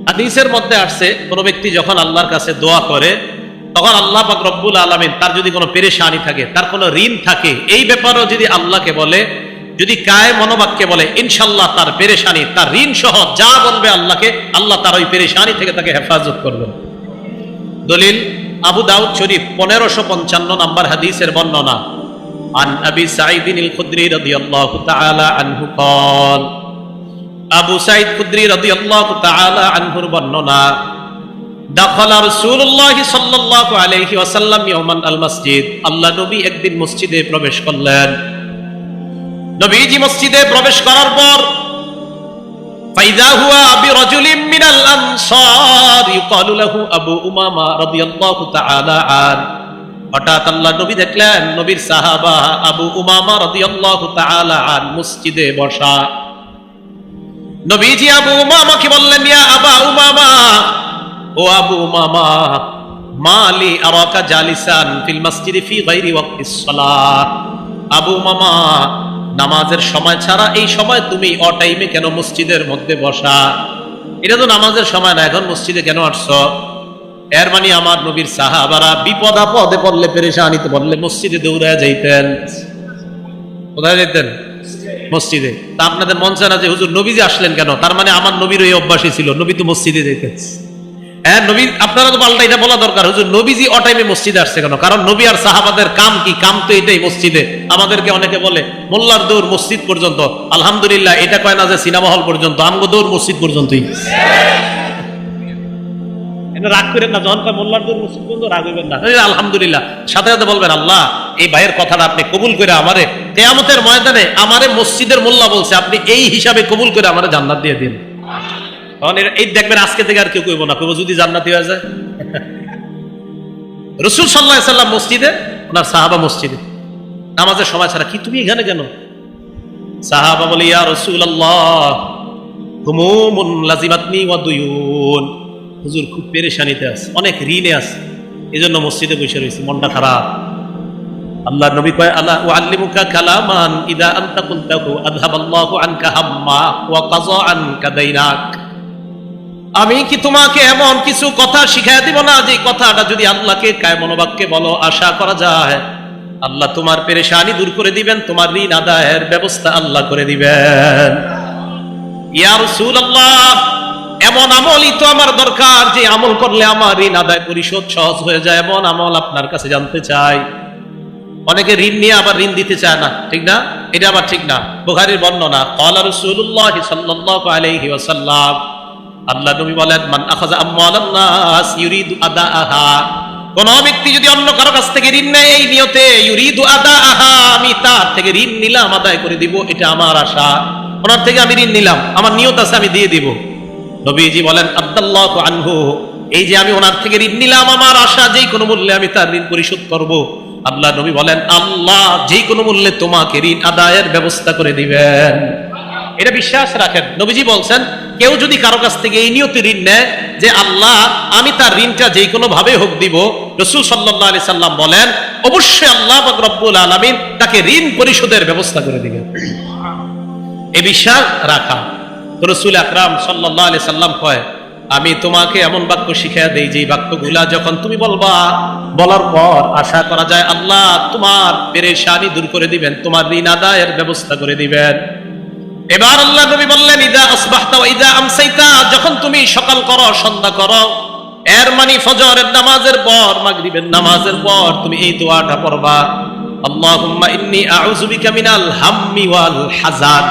হাদিসের মধ্যে আসছে কোন ব্যক্তি যখন আল্লাহর কাছে দোয়া করে তখন আল্লাহ পাক রব্বুল আলামিন তার যদি কোনো পেরেশানি থাকে, তার কোনো ঋণ থাকে, এই ব্যাপারেও যদি আল্লাহকে বলে, যদি কায়ে মনোবাক্যে বলে, ইনশাআল্লাহ তার পেরেশানি, তার ঋণ সহ যা বলবে আল্লাহকে, আল্লাহ তার ওই পেরেশানি থেকে তাকে হেফাজত করবেন। দলিল আবু দাউদ শরীফ 1555 নম্বর হাদিসের বর্ণনা। আন আবি সাঈদ আল খুদরি রাদিয়াল্লাহু তাআলা আনহু قال, আবু সাঈদ খুদরি রাদিয়াল্লাহু তাআলা আনহুর বর্ণনা, দাখালা রাসূলুল্লাহ সাল্লাল্লাহু আলাইহি ওয়াসাল্লাম ইয়াওমান আল মসজিদ, আল্লাহ নবী একদিন মসজিদে প্রবেশ করলেন। নবীজি মসজিদে প্রবেশ করার পর ফাইদা হুয়া বিরাজুলিন মিনাল আনসার ইউকালু লাহু আবু উমামা রাদিয়াল্লাহু তাআলা আন, হঠাৎ আল্লাহ নবী দেখলেন নবীর সাহাবা আবু উমামা রাদিয়াল্লাহু তাআলা আন মসজিদে বসা। নবীজি আবু উমামাকে বললেন, ইয়া আবা উমামা, ও আবু উমামা, মালি আরাকা জালিসান ফিল মসজিদি ফি গায়রি ওয়াক্তিস সালাহ। আবু উমামা, নামাজের সময় ছাড়া এই সময় তুমি অটাইমে কেন মসজিদের মধ্যে বসা? এটা তো নামাজের সময় না, এখন মসজিদে কেন আসছো? এর মানে আমার নবীর সাহাবারা বিপদ আপদে পড়লে, পেরেশানিতে পড়লে মসজিদে দৌড়ায় যাইতেন। কোথায় যাইতেন? মসজিদে। তা আপনাদের মন চায় না যে হুজুর নবীজি আসলেন কেন? তার মানে আমার নবীর ওই অভ্যাসই ছিল, নবী তো মসজিদে যাইতেন। হ্যাঁ, নবী, আপনারা তো পাল্টা এটা বলা দরকার, হুজুর নবীজি অটাইমে মসজিদে আসছে কেন? কারণ নবী আর সাহাবাদের কাম কি? কাম তো এটাই, মসজিদে। আমাদেরকে অনেকে বলে মোল্লার দৌড় মসজিদ পর্যন্ত। আলহামদুলিল্লাহ, এটা কয় না যে সিনেমা হল পর্যন্ত, আমগো দৌড় মসজিদ পর্যন্তই। রাগ করেন না, যখন কয় মোল্লার দৌড় মসজিদ পর্যন্ত রাগ হইবেন না, আলহামদুলিল্লাহ সাথে সাথে বলবেন, আল্লাহ এই ভাইয়ের কথাটা আপনি কবুল করে আমারে কিয়ামতের ময়দানে আমারে মসজিদের মোল্লা বলছে, আপনি এই হিসাবে কবুল করে আমারে জান্নাত দিয়ে দিন। এই দেখবেন আজকে থেকে আর কেউ কইব না, কইব যদি জান্নাতি হয়ে যায়। রাসূল সাল্লাল্লাহু আলাইহি সাল্লাম মসজিদে, ওনার সাহাবা মসজিদে, নামাজের সময় ছাড়া। কি তুমি এখানে কেন? সাহাবা বলে, ইয়া রাসূলুল্লাহ, হুমুমুন লাজিমাতনি ওয়া দুয়ুন, হুজুর খুব পেরেশানিতে আছে, অনেক ঋণে আছে, এজন্য মসজিদে বসে রয়েছে, মনটা খারাপ। আল্লাহ নবী কয়, আলা উআল্লিমুকা কালামান ইদা আনতা কুনতাহু আযহাবাল্লাহু আনকা হাম্মা ওয়া কাযা আনকা দাইনাক। আমি কি তোমাকে এমন কিছু কথা শিখাই দিব না, যে কথাটা যদি আল্লাহকে কায় মনোবাক্যে বলো, আশা করা যায় আল্লাহ তোমার পেরেশানি দূর করে দিবেন, তোমার ঋণ আদায়ের ব্যবস্থা আল্লাহ করে দিবেন। ইয়া রাসূলুল্লাহ, এমন আমলই তো আমার দরকার, যে আমল করলে আমার ঋণ আদায় পরিশোধ সহজ হয়ে যায়, এমন আমল আপনার কাছে জানতে চাই। অনেকে ঋণ নিয়ে আবার ঋণ দিতে চায় না, ঠিক না? এটা আবার ঠিক না। বুখারীর বর্ণনা, ক্বালা রাসূলুল্লাহ সাল্লাল্লাহু আলাইহি ওয়াসাল্লাম, আল্লাহ নবী বলেন, মান আখাযা আমওয়ালান নাস ইউরিদু আদাআহা, কোন ব্যক্তি যদি অন্য কারো কাছ থেকে ঋণ নেয় এই নিয়তে, ইউরিদু আদাআহা, আমি তার থেকে ঋণ নিলাম, আদায় করে দিব, এটা আমার আশা, ওনার থেকে আমি ঋণ নিলাম, আমার নিয়ত আছে আমি দিয়ে দিব। নবীজি বলেন, আদাল্লাহু আনহু, এই যে আমি ওনার থেকে ঋণ নিলাম, আমার আশা যেই কোনো মূল্যে আমি তার ঋণ পরিশোধ করব। আল্লাহ নবী বলেন, আল্লাহ যেই কোনো মূল্যে তোমাকে ঋণ আদায়ের ব্যবস্থা করে দিবেন। এটা বিশ্বাস রাখেন। নবীজি বলছেন, কেউ যদি কারো কাছ থেকে এই নিয়তে ঋণ নেয় যে আল্লাহ আমি তার ঋণটা যেই কোনো ভাবে হোক দিব, রাসূল সাল্লাল্লাহু আলাইহি সাল্লাম বলেন, অবশ্যই আল্লাহ পাক রব্বুল আলামিন তাকে ঋণ পরিশোধের ব্যবস্থা করে দিবেন। এই বিশ্বাস রাখা। তো রাসূল আকরাম সাল্লাল্লাহু আলাইহি সাল্লাম কয়, আমি তোমাকে এমন বাক্য শিখিয়ে দেই, যে বাক্যগুলা যখন তুমি বলবা, বলার পর আশা করা যায় আল্লাহ তোমার পেরেশানি দূর করে দিবেন, তোমার ঋণ আদায়ের ব্যবস্থা করে দিবেন। এবার আল্লাহ নবী বললেন, ইদা আসবাহতা ওয়া ইদা আমসাইতা, যখন তুমি সকাল করো, সন্ধ্যা করো, এর মানে ফজরের নামাজের পর, মাগরিবের নামাজের পর তুমি এই দোয়াটা পড়বা, আল্লাহুম্মা ইন্নী আউযু বিকা মিনাল হাম্মি ওয়াল হাযান,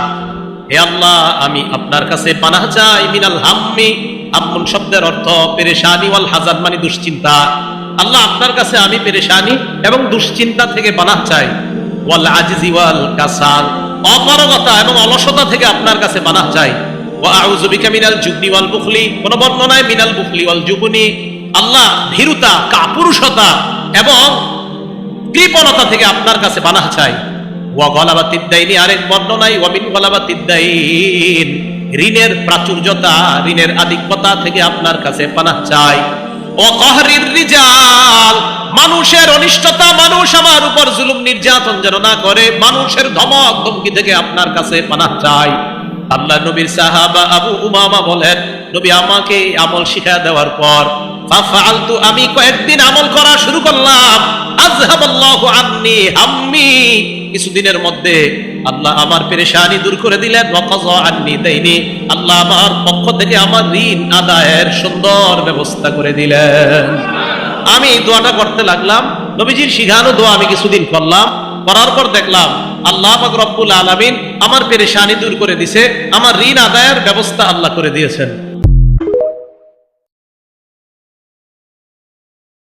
হে আল্লাহ আমি আপনার কাছে পানাহ চাই, মিনাল হাম্মি, হাম্মুন শব্দের অর্থ পেরেশানি, ওয়াল হাযান মানে দুশ্চিন্তা। আল্লাহ আপনার কাছে আমি পেরেশানি এবং দুশ্চিন্তা থেকে পানাহ চাই, ওয়াল আজিজি ওয়াল কাসাল, অপারগতা এবং অলসতা থেকে আপনার কাছে পানাহ চাই, ওয়া আউযু বিকা মিনাল জুবনি ওয়াল বুখলি, কোন বর্ণনায় মিনাল বুখলি ওয়াল জুবনি, আল্লাহ ভীরুতা, কাপুরুষতা এবং কৃপণতা থেকে আপনার কাছে পানাহ চাই। ওয়া গলাবাতিদ দাইনি, আরেক বর্ণনায় ওয়া মিন গলাবাতিদ দাইন, ঋণের প্রাচুর্যতা, ঋণের আধিক্যতা থেকে আপনার কাছে পানাহ চাই। ও কহরির রিজাল, মানুষের অনিষ্টতা, মানুষ আমার উপর জুলুম নির্যাতন যেন না করে, মানুষের ধমক ধমকি থেকে আপনার কাছে পানাহ চাই। আল্লাহ নবীর সাহাবা আবু উমামা বলেন, নবী আমাকে আমল শিখা দেওয়ার পর ফাফআলতু, আমি কয়েকদিন আমল করা শুরু করলাম। আযহাবাল্লাহু আন্নী হাম্মি, কিছুদিনের মধ্যে আল্লাহ আমার পেরেশানি দূর করে দিলেন। ওয়া কাযা আন্নী দাইনি, আল্লাহ আমার পক্ষ থেকে আমার ঋণ আদায়ের সুন্দর ব্যবস্থা করে দিলেন। আমি এই দোয়াটা করতে লাগলাম, নবীজির শিখানো দোয়া আমি কিছুদিন করলাম, করার পর দেখলাম আল্লাহ পাক রব্বুল আলামিন আমার পেরেশানি দূর করে দিছে, আমার ঋণ আদায়ের ব্যবস্থা আল্লাহ করে দিয়েছেন।